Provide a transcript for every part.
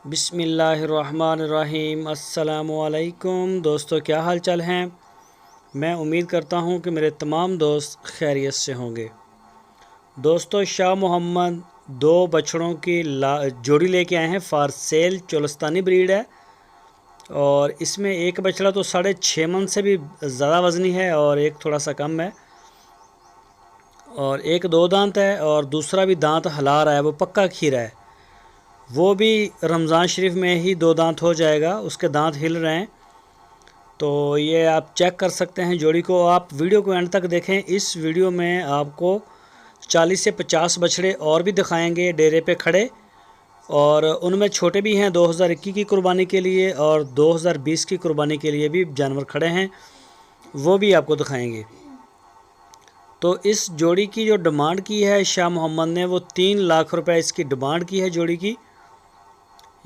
बिस्मिल्लाहिर्रहमानिर्रहीम। अस्सलामुअलैकुम दोस्तों, क्या हाल चाल हैं। मैं उम्मीद करता हूं कि मेरे तमाम दोस्त खैरियत से होंगे। दोस्तों, शाह मोहम्मद दो बछड़ों की जोड़ी लेके आए हैं फॉर सेल। चोलस्तानी ब्रीड है और इसमें एक बछड़ा तो 6.5 मन से भी ज़्यादा वज़नी है और एक थोड़ा सा कम है, और एक 2 दांत है और दूसरा भी दांत हिला रहा है, वो पक्का खीरा है। वो भी रमज़ान शरीफ में ही 2 दांत हो जाएगा, उसके दांत हिल रहे हैं। तो ये आप चेक कर सकते हैं जोड़ी को। आप वीडियो को एंड तक देखें। इस वीडियो में आपको 40 से 50 बछड़े और भी दिखाएंगे डेरे पे खड़े, और उनमें छोटे भी हैं 2021 की कुर्बानी के लिए, और 2020 की कुर्बानी के लिए भी जानवर खड़े हैं, वो भी आपको दिखाएंगे। तो इस जोड़ी की जो डिमांड की है शाह मोहम्मद ने, वो 3 लाख रुपए इसकी डिमांड की है जोड़ी की।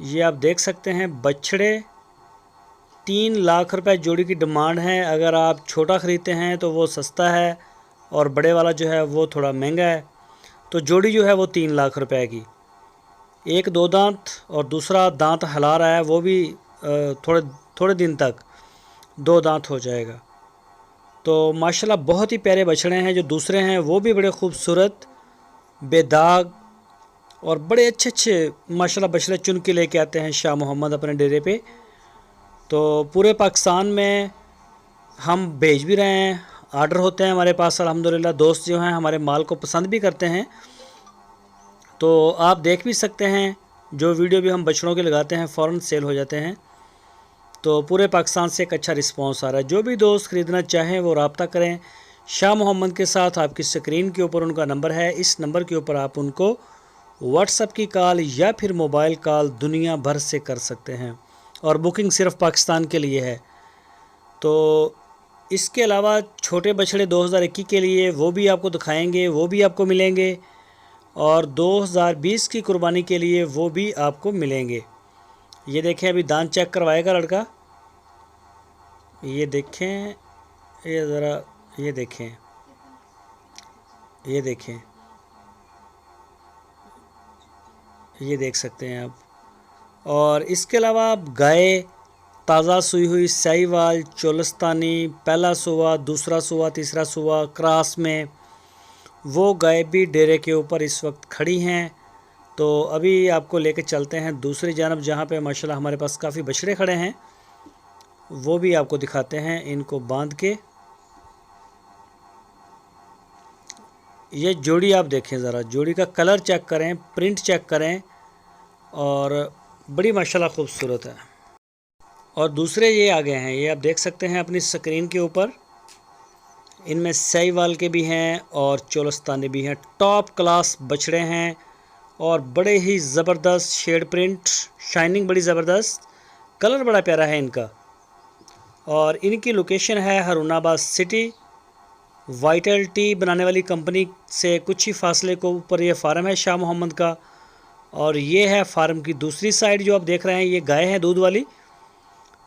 ये आप देख सकते हैं बछड़े 3 लाख रुपए जोड़ी की डिमांड है। अगर आप छोटा ख़रीदते हैं तो वो सस्ता है और बड़े वाला जो है वो थोड़ा महंगा है। तो जोड़ी जो है वो 3 लाख रुपए की। एक 2 दांत और दूसरा दांत हिला रहा है, वो भी थोड़े दिन तक 2 दांत हो जाएगा। तो माशाल्लाह बहुत ही प्यारे बछड़े हैं। जो दूसरे हैं वो भी बड़े खूबसूरत, बेदाग और बड़े अच्छे माशाल्लाह बछड़े चुन के लेके आते हैं शाह मोहम्मद अपने डेरे पे। तो पूरे पाकिस्तान में हम भेज भी रहे हैं, आर्डर होते हैं हमारे पास अल्हम्दुलिल्लाह। दोस्त जो हैं हमारे माल को पसंद भी करते हैं। तो आप देख भी सकते हैं, जो वीडियो भी हम बछड़ों के लगाते हैं फ़ौरन सेल हो जाते हैं। तो पूरे पाकिस्तान से एक अच्छा रिस्पांस आ रहा है। जो भी दोस्त ख़रीदना चाहें वो रब्ता करें शाह मोहम्मद के साथ। आपकी स्क्रीन के ऊपर उनका नंबर है, इस नंबर के ऊपर आप उनको व्हाट्सएप की कॉल या फिर मोबाइल कॉल दुनिया भर से कर सकते हैं, और बुकिंग सिर्फ पाकिस्तान के लिए है। तो इसके अलावा छोटे बछड़े 2021 के लिए वो भी आपको दिखाएंगे, वो भी आपको मिलेंगे, और 2020 की कुर्बानी के लिए वो भी आपको मिलेंगे। ये देखें, अभी दांत चेक करवाएगा लड़का। ये देखें, ये ज़रा ये देखें, ये देखें, ये देख सकते हैं आप। और इसके अलावा आप गाय ताज़ा सूई हुई साहिवाल, चोलस्तानी, पहला सुआ, दूसरा सुआ, तीसरा सुआ, क्रॉस में, वो गाय भी डेरे के ऊपर इस वक्त खड़ी हैं। तो अभी आपको लेके चलते हैं दूसरी जानब, जहाँ पे माशाल्लाह हमारे पास काफ़ी बछड़े खड़े हैं, वो भी आपको दिखाते हैं इनको बांध के। ये जोड़ी आप देखें ज़रा, जोड़ी का कलर चेक करें, प्रिंट चेक करें, और बड़ी माशाल्लाह खूबसूरत है। और दूसरे ये आ गए हैं, ये आप देख सकते हैं अपनी स्क्रीन के ऊपर। इनमें साहिवाल के भी हैं और चोलस्तानी भी हैं। टॉप क्लास बछड़े हैं और बड़े ही ज़बरदस्त शेड प्रिंट, शाइनिंग बड़ी ज़बरदस्त, कलर बड़ा प्यारा है इनका। और इनकी लोकेशन है हारूनाबाद सिटी। वाइटल टी बनाने वाली कंपनी से कुछ ही फासले को ऊपर ये फार्म है शाह मोहम्मद का। और ये है फार्म की दूसरी साइड जो आप देख रहे हैं, ये गाय है दूध वाली।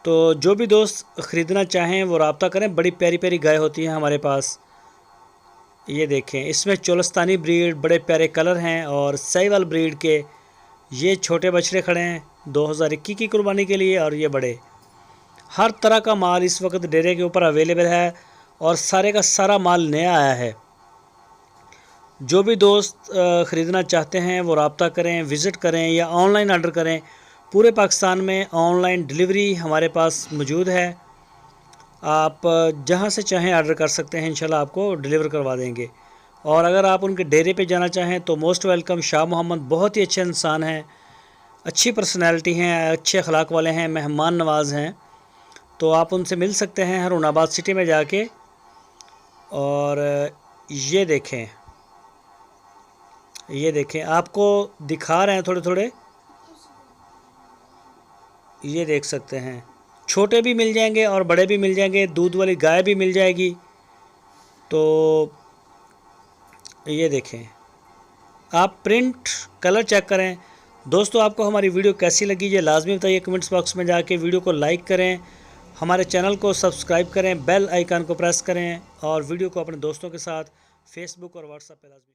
तो जो भी दोस्त ख़रीदना चाहें वो रब्ता करें। बड़ी प्यारी प्यारी गाय होती हैं हमारे पास। ये देखें, इसमें चोलस्तानी ब्रीड, बड़े प्यारे कलर हैं, और साहिवाल ब्रीड के ये छोटे बछड़े खड़े हैं 2021 की कुर्बानी के लिए। और ये बड़े, हर तरह का माल इस वक्त डेरे के ऊपर अवेलेबल है, और सारे का सारा माल नया आया है। जो भी दोस्त ख़रीदना चाहते हैं वो रब्ता करें, विज़िट करें या ऑनलाइन ऑर्डर करें। पूरे पाकिस्तान में ऑनलाइन डिलीवरी हमारे पास मौजूद है। आप जहां से चाहें ऑर्डर कर सकते हैं, इंशाल्लाह आपको डिलीवर करवा देंगे। और अगर आप उनके डेरे पे जाना चाहें तो मोस्ट वेलकम। शाह मोहम्मद बहुत ही अच्छे इंसान हैं, अच्छी पर्सनैलिटी हैं, अच्छे अखलाक वाले हैं, मेहमान नवाज़ हैं। तो आप उनसे मिल सकते हैं हारूनाबाद सिटी में जाके। और ये देखें, ये देखें, आपको दिखा रहे हैं थोड़े थोड़े, ये देख सकते हैं। छोटे भी मिल जाएंगे और बड़े भी मिल जाएंगे, दूध वाली गाय भी मिल जाएगी। तो ये देखें, आप प्रिंट कलर चेक करें। दोस्तों, आपको हमारी वीडियो कैसी लगी ये लाजमी बताइए कमेंट्स बॉक्स में जाके। वीडियो को लाइक करें, हमारे चैनल को सब्सक्राइब करें, बेल आइकन को प्रेस करें, और वीडियो को अपने दोस्तों के साथ फेसबुक और व्हाट्सएप पे लाजमी